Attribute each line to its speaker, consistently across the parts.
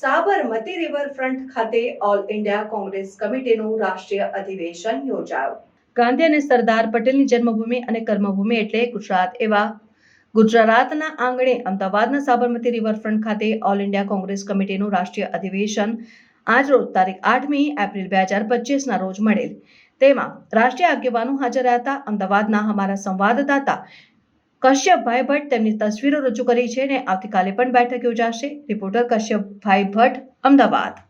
Speaker 1: Sabarmati riverfront ખાતે all India Congress કમિટીનું રાષ્ટ્રીય અધિવેશન યોજાયું. ગાંધી અને સરદાર પટેલની જન્મભૂમિ અને કર્મભૂમિ એટલે ગુજરાત એવા ગુજરાતના આંગણે અમદાવાદના સાબરમતી રિવરફ્રન્ટ ખાતે ઓલ ઇન્ડિયા કોંગ્રેસ કમિટીનું રાષ્ટ્રીય અધિવેશન આજરોજ તારીખ 8મી એપ્રિલ 2025ના રોજ મળેલ. તેમાં રાષ્ટ્રીય આગેવાનો હાજર રહ્યા હતા. અમદાવાદના અમારા સંવાદદાતા કશ્યપભાઈ ભટ્ટ તેમની તસવીરો રજૂ કરી છે અને આવતીકાલે પણ બેઠક યોજાશે. રિપોર્ટર કશ્યપભાઈ ભટ્ટ, અમદાવાદ.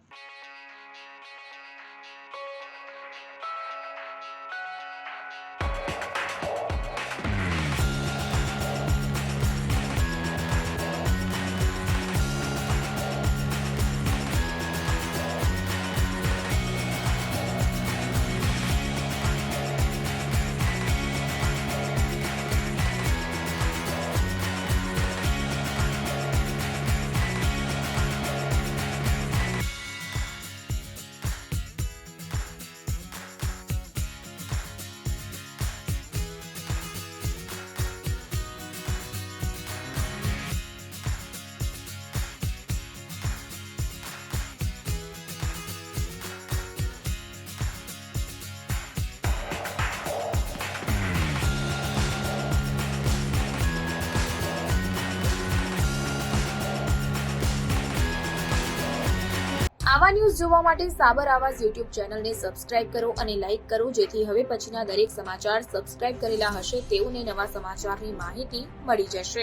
Speaker 2: આવા ન્યૂઝ જોવા માટે સાબર આવાઝ યુટ્યુબ ચેનલને સબસ્ક્રાઇબ કરો અને લાઇક કરો, જેથી હવે પછીના દરેક સમાચાર સબસ્ક્રાઇબ કરેલા હશે તેઓને નવા સમાચારની માહિતી મળી જશે.